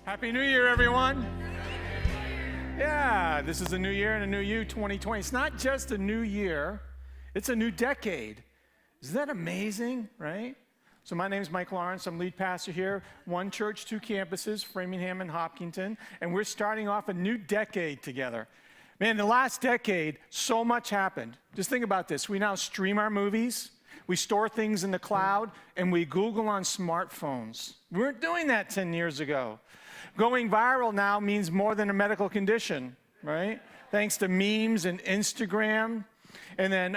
Happy New Year, everyone. Yeah, this is a new year and a new you, 2020. It's not just a new year, it's a new decade. Isn't that amazing, right? So my name is Mike Lawrence. I'm lead pastor here. One church, two campuses, Framingham and Hopkinton. And we're starting off a new decade together. Man, the last decade, so much happened. Just think about this. We now stream our movies. We store things in the cloud, and we Google on smartphones. We weren't doing that 10 years ago. Going viral now means more than a medical condition, right? Thanks to memes and Instagram. And then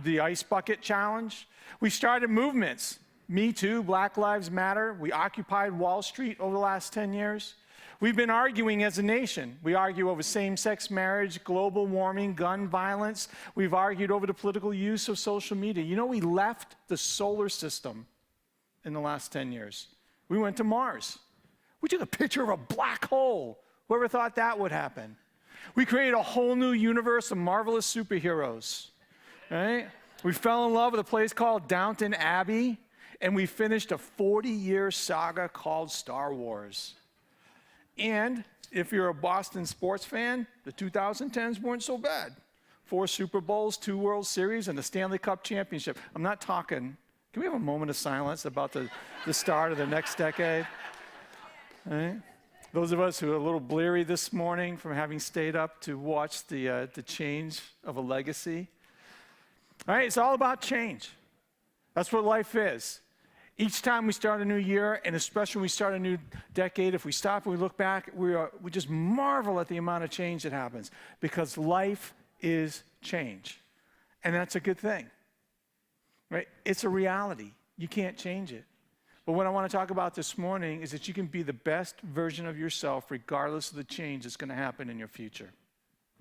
the Ice Bucket Challenge. We started movements. Me Too, Black Lives Matter. We occupied Wall Street over the last 10 years. We've been arguing as a nation. We argue over same-sex marriage, global warming, gun violence. We've argued over the political use of social media. You know, we left the solar system in the last 10 years. We went to Mars. We took a picture of a black hole. Whoever thought that would happen? We created a whole new universe of marvelous superheroes, right? We fell in love with a place called Downton Abbey, and we finished a 40-year saga called Star Wars. And if you're a Boston sports fan, the 2010s weren't so bad. 4 Super Bowls, 2 World Series, and the Stanley Cup Championship. I'm not talking. Can we have a moment of silence about the start of the next decade? Right? Those of us who are a little bleary this morning from having stayed up to watch the change of a legacy. All right, it's all about change. That's what life is. Each time we start a new year, and especially when we start a new decade, if we stop and we look back, we just marvel at the amount of change that happens, because life is change. And that's a good thing. Right? It's a reality. You can't change it. But what I want to talk about this morning is that you can be the best version of yourself regardless of the change that's going to happen in your future.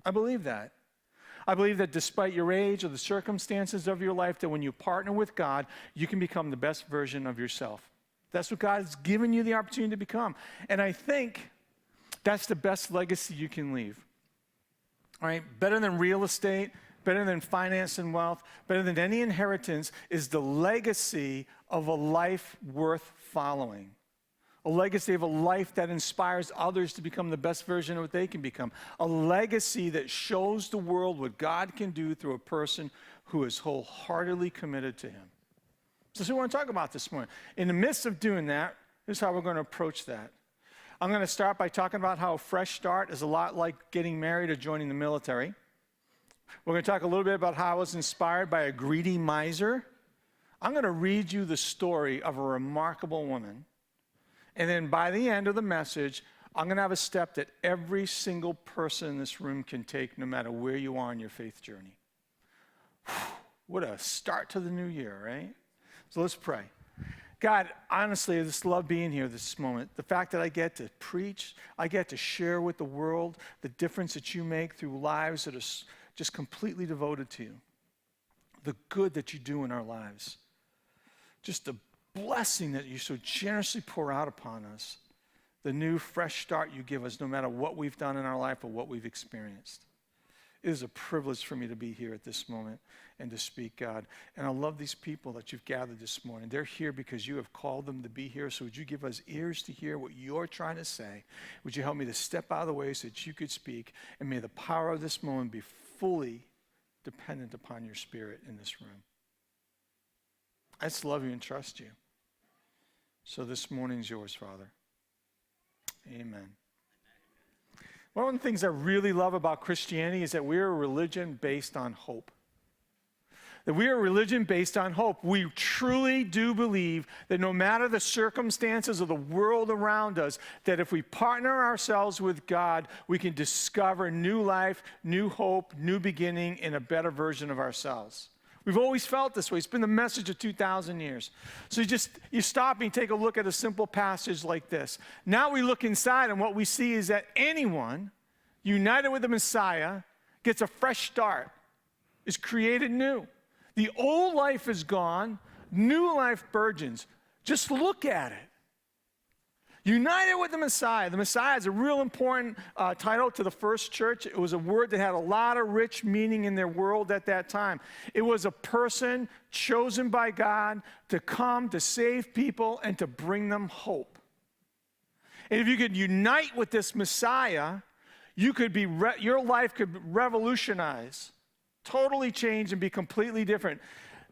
I believe that. I believe that despite your age or the circumstances of your life, that when you partner with God, you can become the best version of yourself. That's what God has given you the opportunity to become. And I think that's the best legacy you can leave. All right? Better than real estate, better than finance and wealth, better than any inheritance is the legacy of a life worth following. A legacy of a life that inspires others to become the best version of what they can become. A legacy that shows the world what God can do through a person who is wholeheartedly committed to Him. So that's what we want to talk about this morning. In the midst of doing that, here's how we're going to approach that. I'm going to start by talking about how a fresh start is a lot like getting married or joining the military. We're going to talk a little bit about how I was inspired by a greedy miser. I'm going to read you the story of a remarkable woman. And then by the end of the message, I'm going to have a step that every single person in this room can take no matter where you are in your faith journey. What a start to the new year, right? So let's pray. God, honestly, I just love being here this moment. The fact that I get to preach, I get to share with the world the difference that you make through lives that are just completely devoted to you. The good that you do in our lives. Just the blessing that you so generously pour out upon us. The new, fresh start you give us no matter what we've done in our life or what we've experienced. It is a privilege for me to be here at this moment and to speak, God. And I love these people that you've gathered this morning. They're here because you have called them to be here. So would you give us ears to hear what you're trying to say? Would you help me to step out of the way so that you could speak? And may the power of this moment be fully dependent upon your Spirit in this room. I just love you and trust you. So this morning's yours, Father. Amen. One of the things I really love about Christianity is that we're a religion based on hope. That we are a religion based on hope. We truly do believe that no matter the circumstances of the world around us, that if we partner ourselves with God, we can discover new life, new hope, new beginning, and a better version of ourselves. We've always felt this way. It's been the message of 2,000 years. So you stop and take a look at a simple passage like this. Now we look inside, and what we see is that anyone united with the Messiah gets a fresh start, is created new. The old life is gone, new life burgeons. Just look at it. United with the Messiah. The Messiah is a real important title to the first church. It was a word that had a lot of rich meaning in their world at that time. It was a person chosen by God to come to save people and to bring them hope. And if you could unite with this Messiah, you could be your life could revolutionize, totally change, and be completely different.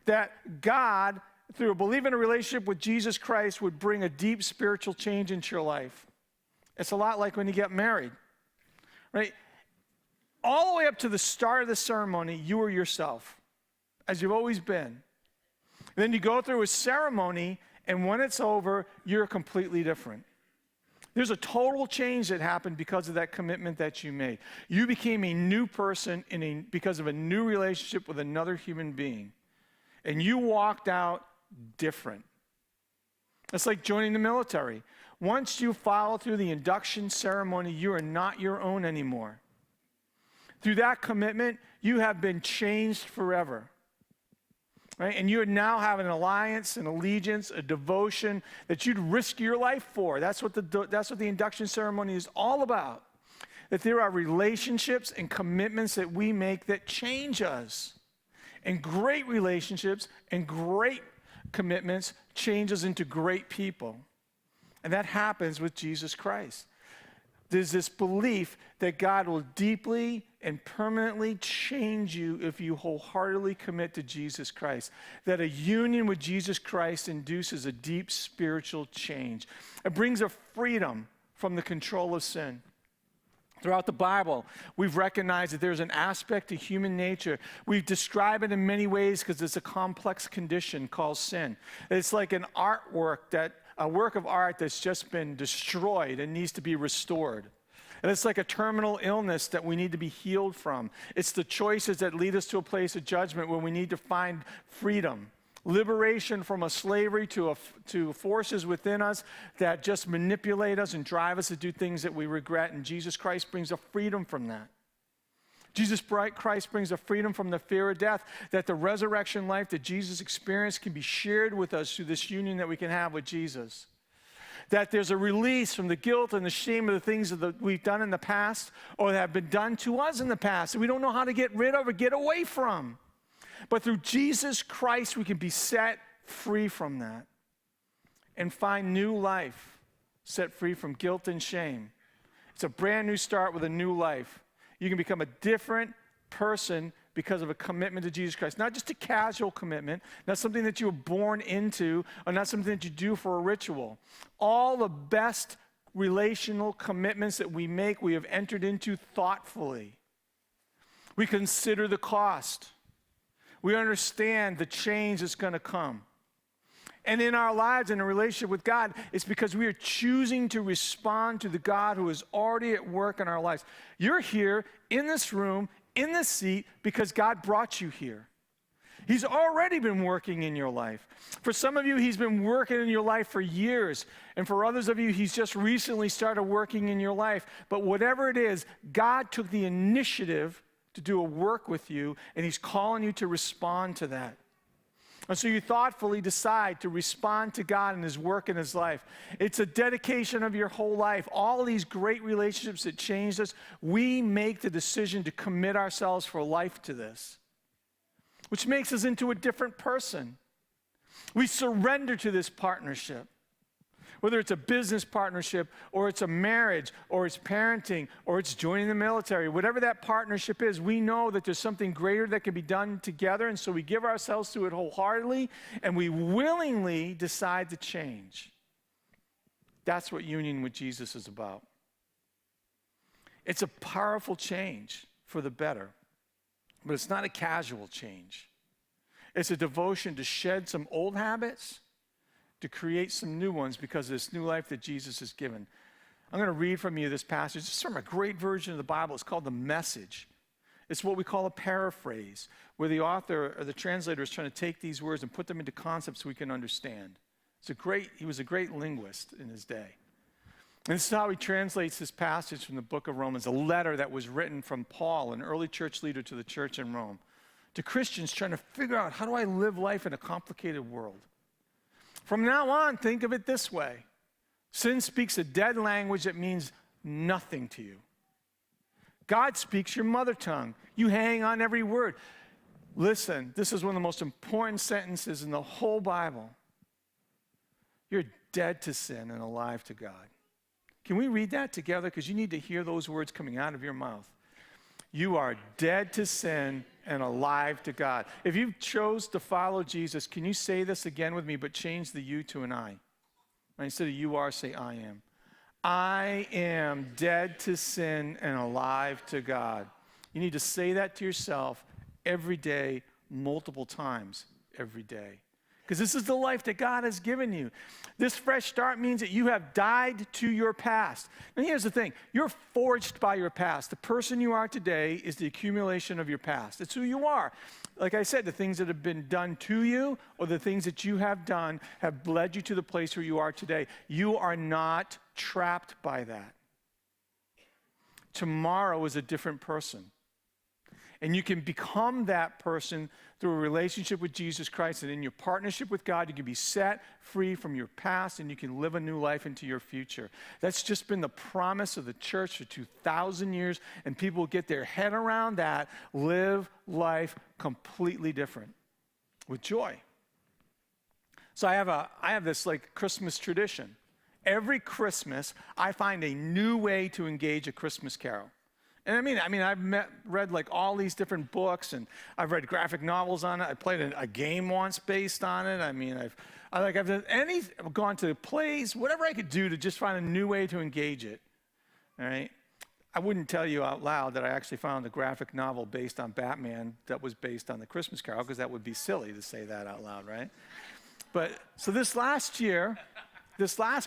That God, through a belief in a relationship with Jesus Christ, would bring a deep spiritual change into your life. It's a lot like when you get married, right? All the way up to the start of the ceremony, you were yourself, as you've always been. Then you go through a ceremony, and when it's over, you're completely different. There's a total change that happened because of that commitment that you made. You became a new person because of a new relationship with another human being. And you walked out different. It's like joining the military. Once you follow through the induction ceremony, you are not your own anymore. Through that commitment, you have been changed forever. Right? And you now have an alliance, an allegiance, a devotion that you'd risk your life for. That's what the induction ceremony is all about. That there are relationships and commitments that we make that change us. And great relationships and great commitments change us into great people. And that happens with Jesus Christ. There's this belief that God will deeply and permanently change you if you wholeheartedly commit to Jesus Christ. That a union with Jesus Christ induces a deep spiritual change. It brings a freedom from the control of sin. Throughout the Bible, we've recognized that there's an aspect to human nature. We describe it in many ways because it's a complex condition called sin. It's like a work of art that's just been destroyed and needs to be restored. And it's like a terminal illness that we need to be healed from. It's the choices that lead us to a place of judgment where we need to find freedom. Liberation from a slavery to forces within us that just manipulate us and drive us to do things that we regret. And Jesus Christ brings a freedom from that. Jesus Christ brings a freedom from the fear of death, that the resurrection life that Jesus experienced can be shared with us through this union that we can have with Jesus. That there's a release from the guilt and the shame of the things that we've done in the past or that have been done to us in the past that we don't know how to get rid of or get away from. But through Jesus Christ, we can be set free from that and find new life, set free from guilt and shame. It's a brand new start with a new life. You can become a different person because of a commitment to Jesus Christ. Not just a casual commitment, not something that you were born into, or not something that you do for a ritual. All the best relational commitments that we make, we have entered into thoughtfully. We consider the cost. We understand the change that's going to come. And in our lives, in a relationship with God, it's because we are choosing to respond to the God who is already at work in our lives. You're here in this room, in this seat, because God brought you here. He's already been working in your life. For some of you, he's been working in your life for years. And for others of you, he's just recently started working in your life. But whatever it is, God took the initiative to do a work with you, and he's calling you to respond to that. And so you thoughtfully decide to respond to God and his work in his life. It's a dedication of your whole life. All of these great relationships that changed us, we make the decision to commit ourselves for life to this, which makes us into a different person. We surrender to this partnership. Whether it's a business partnership, or it's a marriage, or it's parenting, or it's joining the military, whatever that partnership is, we know that there's something greater that can be done together, and so we give ourselves to it wholeheartedly, and we willingly decide to change. That's what union with Jesus is about. It's a powerful change for the better, but it's not a casual change. It's a devotion to shed some old habits, to create some new ones because of this new life that Jesus has given. I'm going to read from you this passage. It's from a great version of the Bible. It's called The Message. It's what we call a paraphrase, where the author or the translator is trying to take these words and put them into concepts we can understand. He was a great linguist in his day. And this is how he translates this passage from the book of Romans, a letter that was written from Paul, an early church leader to the church in Rome, to Christians trying to figure out, how do I live life in a complicated world? From now on, think of it this way. Sin speaks a dead language that means nothing to you. God speaks your mother tongue. You hang on every word. Listen, this is one of the most important sentences in the whole Bible. You're dead to sin and alive to God. Can we read that together? Because you need to hear those words coming out of your mouth. You are dead to sin and alive to God. If you chose to follow Jesus, can you say this again with me, but change the you to an I? Right? Instead of you are, say I am. I am dead to sin and alive to God. You need to say that to yourself every day, multiple times every day. Because this is the life that God has given you. This fresh start means that you have died to your past. And here's the thing. You're forged by your past. The person you are today is the accumulation of your past. It's who you are. Like I said, the things that have been done to you or the things that you have done have led you to the place where you are today. You are not trapped by that. Tomorrow is a different person. And you can become that person through a relationship with Jesus Christ. And in your partnership with God, you can be set free from your past and you can live a new life into your future. That's just been the promise of the church for 2,000 years. And people get their head around that, live life completely different with joy. So I have this like Christmas tradition. Every Christmas, I find a new way to engage a Christmas carol. And I've read like all these different books, and I've read graphic novels on it. I played a game once based on it. I've gone to plays, whatever I could do to just find a new way to engage it. All right. I wouldn't tell you out loud that I actually found a graphic novel based on Batman that was based on the Christmas Carol, because that would be silly to say that out loud, right? But so this last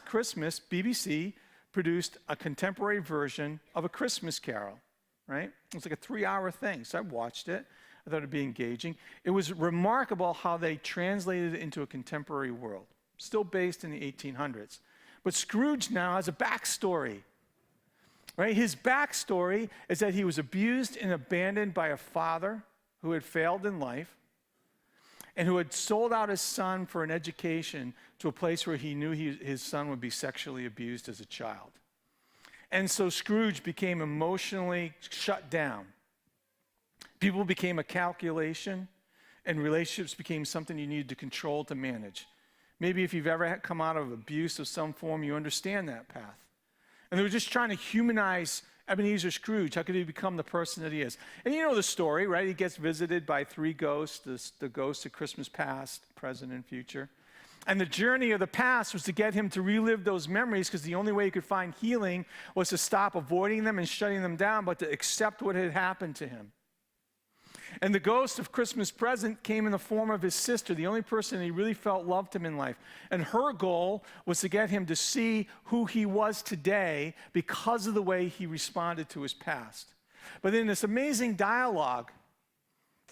Christmas, BBC produced a contemporary version of A Christmas Carol, right? It was like a 3-hour thing, so I watched it. I thought it'd be engaging. It was remarkable how they translated it into a contemporary world, still based in the 1800s. But Scrooge now has a backstory, right? His backstory is that he was abused and abandoned by a father who had failed in life and who had sold out his son for an education to a place where he knew his son would be sexually abused as a child. And so Scrooge became emotionally shut down. People became a calculation, and relationships became something you needed to control, to manage. Maybe if you've ever come out of abuse of some form, you understand that path. And they were just trying to humanize Ebenezer Scrooge. How could he become the person that he is? And you know the story, right? He gets visited by 3 ghosts, the ghosts of Christmas past, present, and future. And the journey of the past was to get him to relive those memories, because the only way he could find healing was to stop avoiding them and shutting them down, but to accept what had happened to him. And the ghost of Christmas present came in the form of his sister, the only person he really felt loved him in life. And her goal was to get him to see who he was today because of the way he responded to his past. But in this amazing dialogue,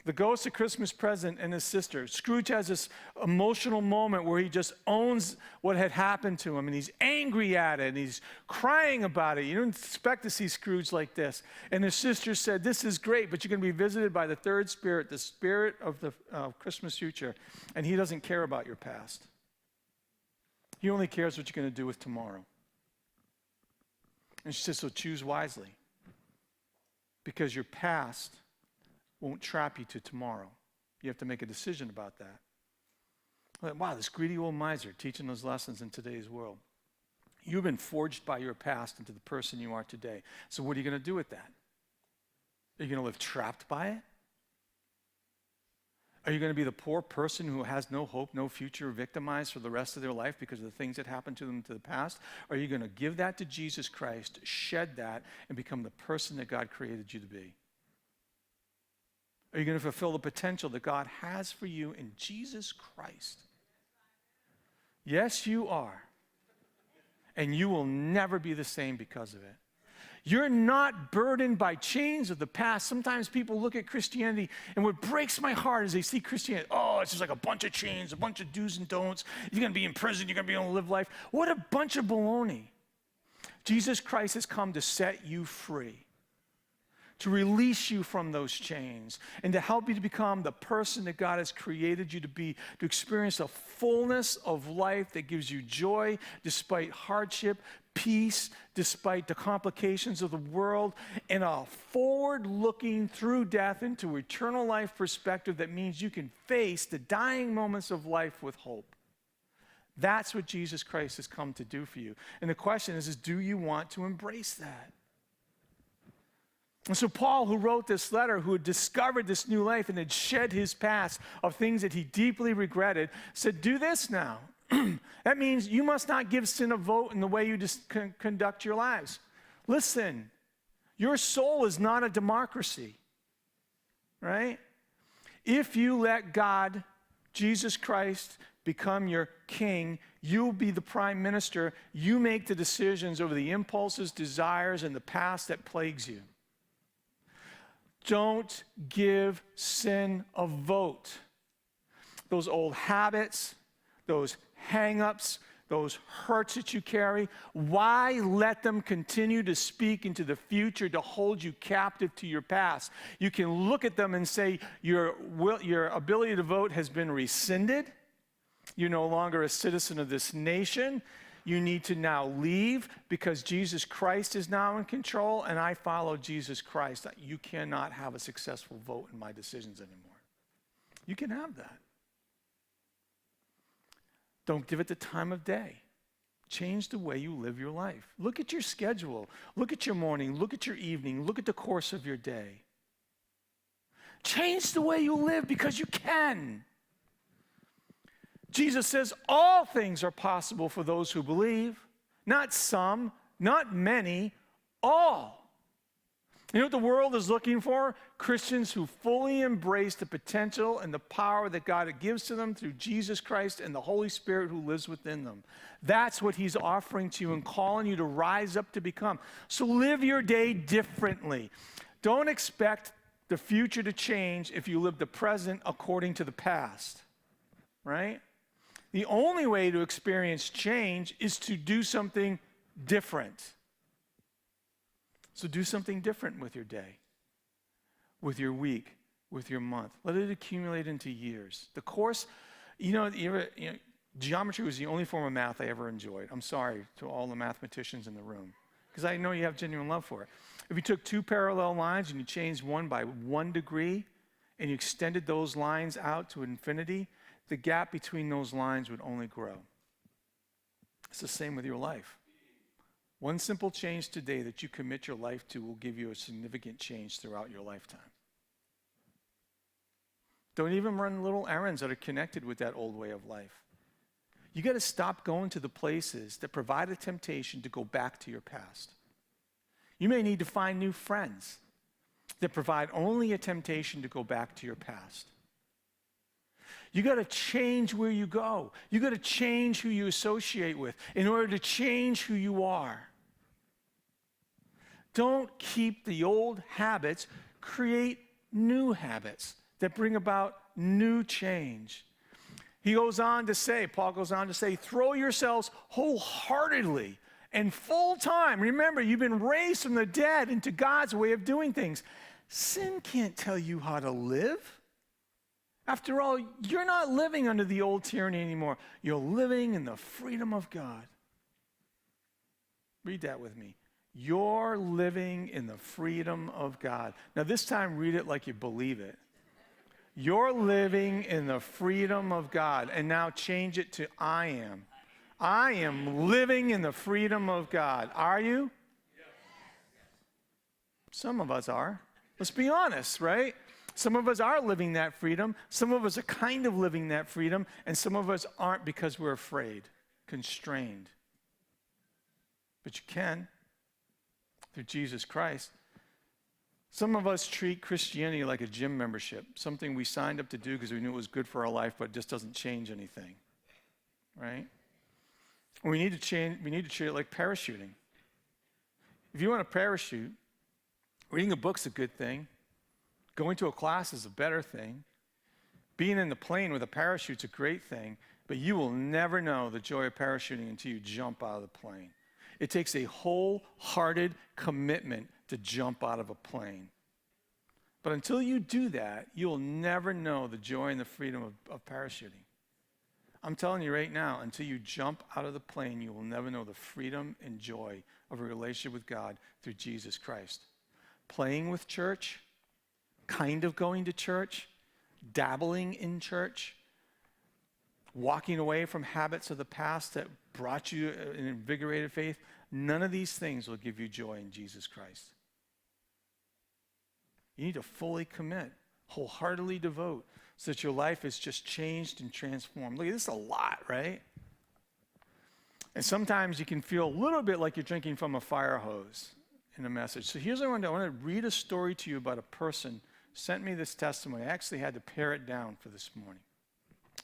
the ghost of Christmas present and his sister, Scrooge has this emotional moment where he just owns what had happened to him, and he's angry at it, and he's crying about it. You don't expect to see Scrooge like this. And his sister said, "This is great, but you're going to be visited by the third spirit, the spirit of the Christmas future, and he doesn't care about your past. He only cares what you're going to do with tomorrow." And she says, "So choose wisely, because your past won't trap you to tomorrow. You have to make a decision about that." Like, wow, this greedy old miser teaching those lessons in today's world. You've been forged by your past into the person you are today. So what are you going to do with that? Are you going to live trapped by it? Are you going to be the poor person who has no hope, no future, victimized for the rest of their life because of the things that happened to them to the past? Or are you going to give that to Jesus Christ, shed that, and become the person that God created you to be? Are you going to fulfill the potential that God has for you in Jesus Christ? Yes, you are. And you will never be the same because of it. You're not burdened by chains of the past. Sometimes people look at Christianity, and what breaks my heart is they see Christianity, oh, it's just like a bunch of chains, a bunch of do's and don'ts. You're going to be in prison. You're going to be able to live life. What a bunch of baloney. Jesus Christ has come to set you free, to release you from those chains, and to help you to become the person that God has created you to be, to experience a fullness of life that gives you joy despite hardship, peace despite the complications of the world, and a forward-looking through death into eternal life perspective that means you can face the dying moments of life with hope. That's what Jesus Christ has come to do for you. And the question is do you want to embrace that? And so Paul, who wrote this letter, who had discovered this new life and had shed his past of things that he deeply regretted, said, do this now. That means you must not give sin a vote in the way you conduct your lives. Listen, your soul is not a democracy, right? If you let God, Jesus Christ, become your king, you'll be the prime minister. You make the decisions over the impulses, desires, and the past that plagues you. Don't give sin a vote. Those old habits, those hang-ups, those hurts that you carry, why let them continue to speak into the future to hold you captive to your past? You can look at them and say, your ability to vote has been rescinded. You're no longer a citizen of this nation. You need to now leave because Jesus Christ is now in control, and I follow Jesus Christ. You cannot have a successful vote in my decisions anymore. You can have that. Don't give it the time of day. Change the way you live your life. Look at your schedule. Look at your morning. Look at your evening. Look at the course of your day. Change the way you live because you can. Jesus says all things are possible for those who believe. Not some, not many, all. You know what the world is looking for? Christians who fully embrace the potential and the power that God gives to them through Jesus Christ and the Holy Spirit who lives within them. That's what he's offering to you and calling you to rise up to become. So live your day differently. Don't expect the future to change if you live the present according to the past, right? The only way to experience change is to do something different. So do something different with your day, with your week, with your month. Let it accumulate into years. The course, geometry was the only form of math I ever enjoyed. I'm sorry to all the mathematicians in the room, because I know you have genuine love for it. If you took two parallel lines and you changed one by 1 degree and you extended those lines out to infinity, the gap between those lines would only grow. It's the same with your life. One simple change today that you commit your life to will give you a significant change throughout your lifetime. Don't even run little errands that are connected with that old way of life. You got to stop going to the places that provide a temptation to go back to your past. You may need to find new friends that provide only a temptation to go back to your past. You got to change where you go. You got to change who you associate with in order to change who you are. Don't keep the old habits. Create new habits that bring about new change. Paul goes on to say, throw yourselves wholeheartedly and full time. Remember, you've been raised from the dead into God's way of doing things. Sin can't tell you how to live. After all, you're not living under the old tyranny anymore. You're living in the freedom of God. Read that with me. You're living in the freedom of God. Now this time, read it like you believe it. You're living in the freedom of God. And now change it to I am. I am living in the freedom of God. Are you? Some of us are. Let's be honest, right? Some of us are living that freedom. Some of us are kind of living that freedom. And some of us aren't because we're afraid, constrained. But you can through Jesus Christ. Some of us treat Christianity like a gym membership, something we signed up to do because we knew it was good for our life, but it just doesn't change anything, right? We need to treat it like parachuting. If you want to parachute, reading a book's a good thing. Going to a class is a better thing. Being in the plane with a parachute's a great thing, but you will never know the joy of parachuting until you jump out of the plane. It takes a wholehearted commitment to jump out of a plane. But until you do that, you'll never know the joy and the freedom of parachuting. I'm telling you right now, until you jump out of the plane, you will never know the freedom and joy of a relationship with God through Jesus Christ. Playing with church, kind of going to church, dabbling in church, walking away from habits of the past that brought you an invigorated faith, none of these things will give you joy in Jesus Christ. You need to fully commit, wholeheartedly devote, so that your life is just changed and transformed. Look, this is a lot, right? And sometimes you can feel a little bit like you're drinking from a fire hose in a message. So here's what I want to do. I want to read a story to you about a person who sent me this testimony. I actually had to pare it down for this morning.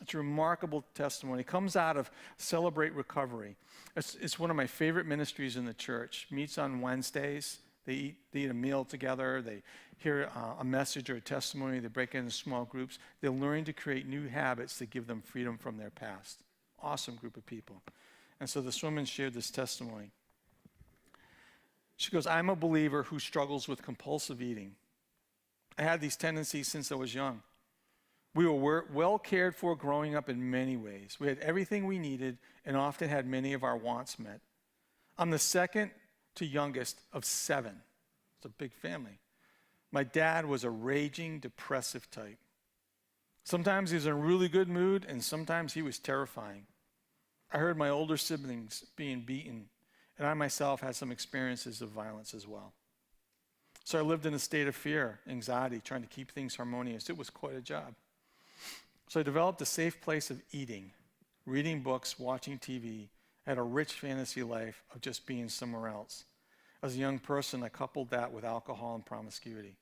It's a remarkable testimony. It comes out of Celebrate Recovery. It's one of my favorite ministries in the church. Meets on Wednesdays. They eat a meal together. They hear a message or a testimony. They break it into small groups. They're learning to create new habits that give them freedom from their past. Awesome group of people. And so this woman shared this testimony. She goes, I'm a believer who struggles with compulsive eating. I had these tendencies since I was young. We were well cared for growing up in many ways. We had everything we needed and often had many of our wants met. I'm the second to youngest of 7. It's a big family. My dad was a raging, depressive type. Sometimes he was in a really good mood, and sometimes he was terrifying. I heard my older siblings being beaten, and I myself had some experiences of violence as well. So I lived in a state of fear, anxiety, trying to keep things harmonious. It was quite a job. So I developed a safe place of eating, reading books, watching TV. I had a rich fantasy life of just being somewhere else. As a young person, I coupled that with alcohol and promiscuity.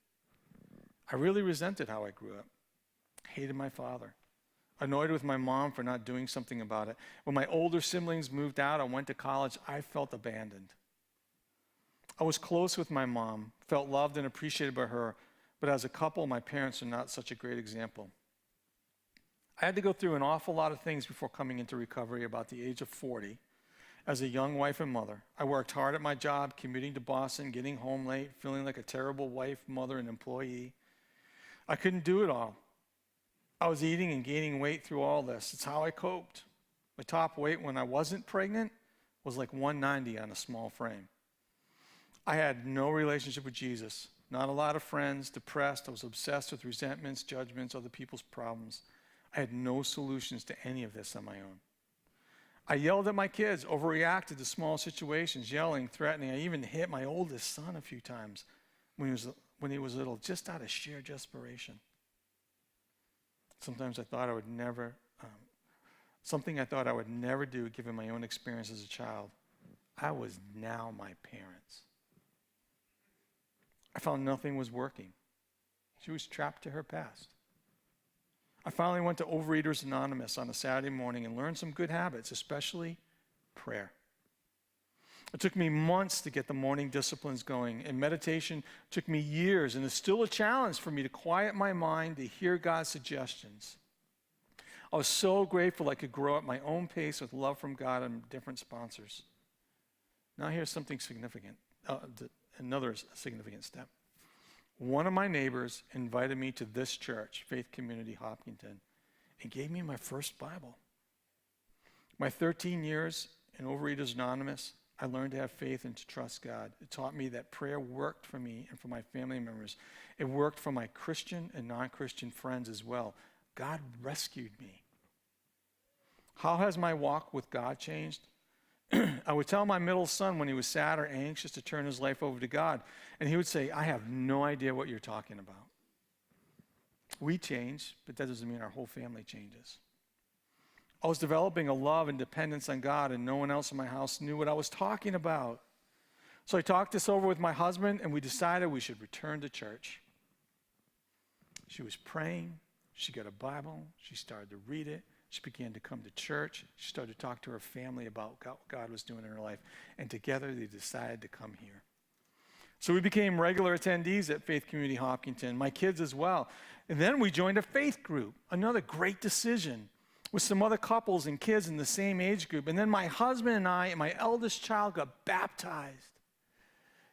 I really resented how I grew up, hated my father, annoyed with my mom for not doing something about it. When my older siblings moved out and went to college, I felt abandoned. I was close with my mom, felt loved and appreciated by her, but as a couple, my parents are not such a great example. I had to go through an awful lot of things before coming into recovery about the age of 40. As a young wife and mother, I worked hard at my job, commuting to Boston, getting home late, feeling like a terrible wife, mother, and employee. I couldn't do it all. I was eating and gaining weight through all this. It's how I coped. My top weight when I wasn't pregnant was like 190 on a small frame. I had no relationship with Jesus, not a lot of friends, depressed. I was obsessed with resentments, judgments, other people's problems. I had no solutions to any of this on my own. I yelled at my kids, overreacted to small situations, yelling, threatening. I even hit my oldest son a few times when he was little, just out of sheer desperation. Sometimes I thought I would never, something I thought I would never do given my own experience as a child. I was now my parents. I found nothing was working. She was trapped to her past. I finally went to Overeaters Anonymous on a Saturday morning and learned some good habits, especially prayer. It took me months to get the morning disciplines going, and meditation took me years, and it's still a challenge for me to quiet my mind to hear God's suggestions. I was so grateful I could grow at my own pace with love from God and different sponsors. Now here's something significant, another significant step. One of my neighbors invited me to this church, Faith Community Hopkinton, and gave me my first Bible. My 13 years in Overeaters Anonymous, I learned to have faith and to trust God. It taught me that prayer worked for me and for my family members. It worked for my Christian and non-Christian friends as well. God rescued me. How has my walk with God changed? I would tell my middle son when he was sad or anxious to turn his life over to God, and he would say, I have no idea what you're talking about. We change, but that doesn't mean our whole family changes. I was developing a love and dependence on God, and no one else in my house knew what I was talking about. So I talked this over with my husband, and we decided we should return to church. She was praying. She got a Bible. She started to read it. She began to come to church. She started to talk to her family about what God was doing in her life. And together they decided to come here. So we became regular attendees at Faith Community Hopkinton, my kids as well. And then we joined a faith group, another great decision, with some other couples and kids in the same age group. And then my husband and I and my eldest child got baptized.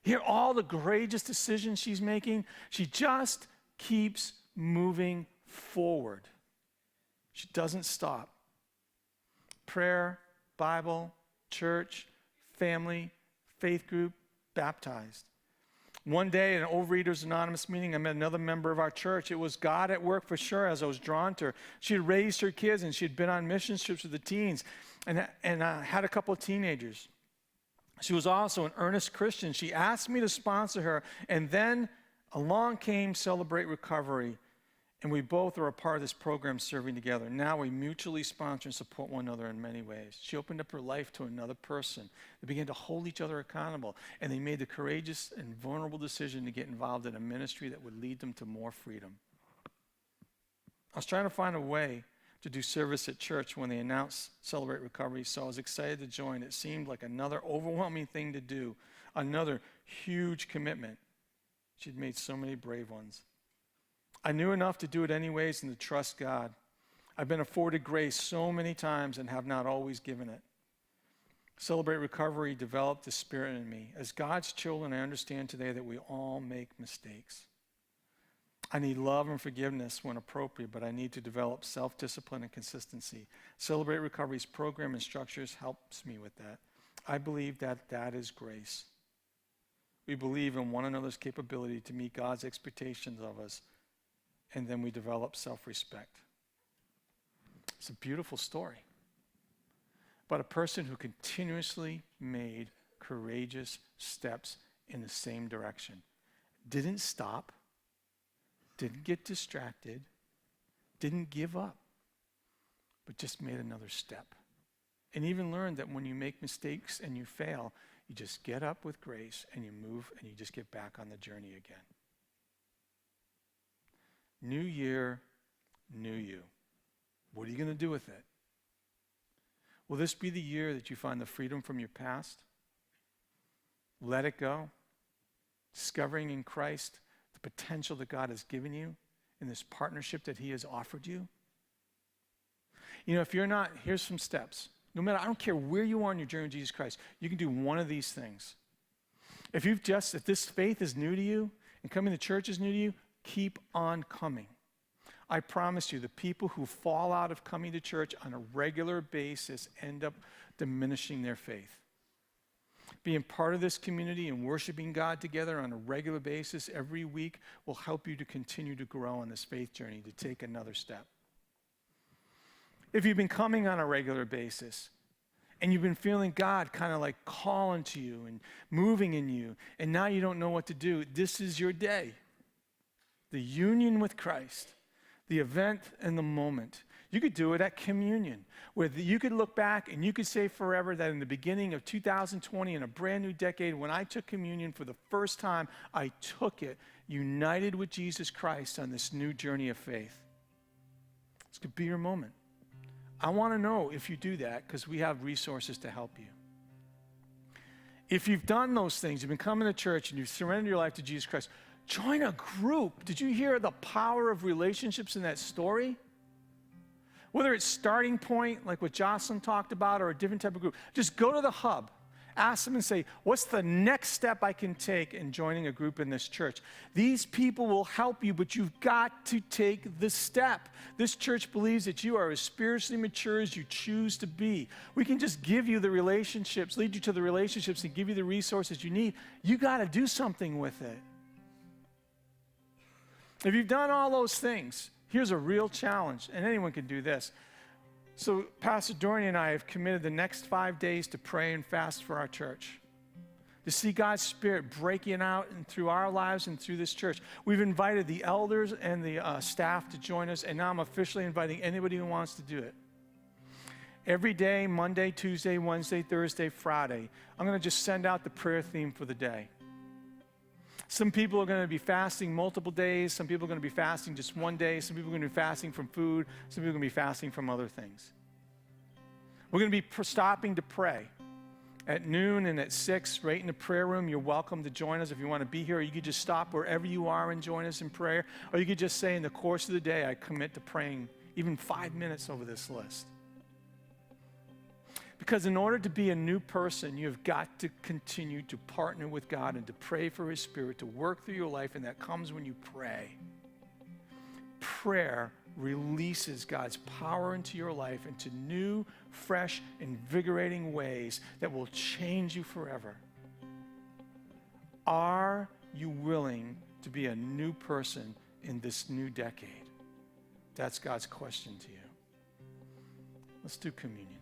Hear all the courageous decisions she's making. She just keeps moving forward. She doesn't stop. Prayer, Bible, church, family, faith group, baptized. One day at an Overeaters Anonymous meeting, I met another member of our church. It was God at work for sure as I was drawn to her. She had raised her kids and she had been on mission trips with the teens and had a couple of teenagers. She was also an earnest Christian. She asked me to sponsor her, and then along came Celebrate Recovery, and we both are a part of this program serving together. Now we mutually sponsor and support one another in many ways. She opened up her life to another person. They began to hold each other accountable, and they made the courageous and vulnerable decision to get involved in a ministry that would lead them to more freedom. I was trying to find a way to do service at church when they announced Celebrate Recovery, so I was excited to join. It seemed like another overwhelming thing to do, another huge commitment. She'd made so many brave ones. I knew enough to do it anyways and to trust God. I've been afforded grace so many times and have not always given it. Celebrate Recovery developed the Spirit in me. As God's children, I understand today that we all make mistakes. I need love and forgiveness when appropriate, but I need to develop self-discipline and consistency. Celebrate Recovery's program and structures helps me with that. I believe that that is grace. We believe in one another's capability to meet God's expectations of us, and then we develop self-respect. It's a beautiful story. But a person who continuously made courageous steps in the same direction. Didn't stop, didn't get distracted, didn't give up, but just made another step. And even learned that when you make mistakes and you fail, you just get up with grace and you move and you just get back on the journey again. New year, new you. What are you going to do with it? Will this be the year that you find the freedom from your past? Let it go. Discovering in Christ the potential that God has given you in this partnership that He has offered you. You know, if you're not, here's some steps. No matter, I don't care where you are on your journey with Jesus Christ, you can do one of these things. If this faith is new to you and coming to church is new to you, keep on coming. I promise you, the people who fall out of coming to church on a regular basis end up diminishing their faith. Being part of this community and worshiping God together on a regular basis every week will help you to continue to grow on this faith journey, to take another step. If you've been coming on a regular basis and you've been feeling God kind of like calling to you and moving in you, and now you don't know what to do, this is your day. The union with Christ, the event and the moment. You could do it at communion, where you could look back and you could say forever that in the beginning of 2020, in a brand new decade, when I took communion for the first time, I took it united with Jesus Christ on this new journey of faith. This could be your moment. I want to know if you do that, because we have resources to help you. If you've done those things, you've been coming to church and you've surrendered your life to Jesus Christ, join a group. Did you hear the power of relationships in that story? Whether it's Starting Point, like what Jocelyn talked about, or a different type of group, just go to the hub. Ask them and say, what's the next step I can take in joining a group in this church? These people will help you, but you've got to take the step. This church believes that you are as spiritually mature as you choose to be. We can just give you the relationships, lead you to the relationships, and give you the resources you need. You got to do something with it. If you've done all those things, here's a real challenge, and anyone can do this. So Pastor Dorian and I have committed the next 5 days to pray and fast for our church, to see God's Spirit breaking out and through our lives and through this church. We've invited the elders and the staff to join us, and now I'm officially inviting anybody who wants to do it. Every day, Monday, Tuesday, Wednesday, Thursday, Friday, I'm going to just send out the prayer theme for the day. Some people are going to be fasting multiple days. Some people are going to be fasting just one day. Some people are going to be fasting from food. Some people are going to be fasting from other things. We're going to be stopping to pray at noon and at 6, right in the prayer room. You're welcome to join us if you want to be here. Or you could just stop wherever you are and join us in prayer. Or you could just say in the course of the day, I commit to praying even 5 minutes over this list. Because in order to be a new person, you've got to continue to partner with God and to pray for His Spirit to work through your life, and that comes when you pray. Prayer releases God's power into your life into new, fresh, invigorating ways that will change you forever. Our you willing to be a new person in this new decade? That's God's question to you. Let's do communion.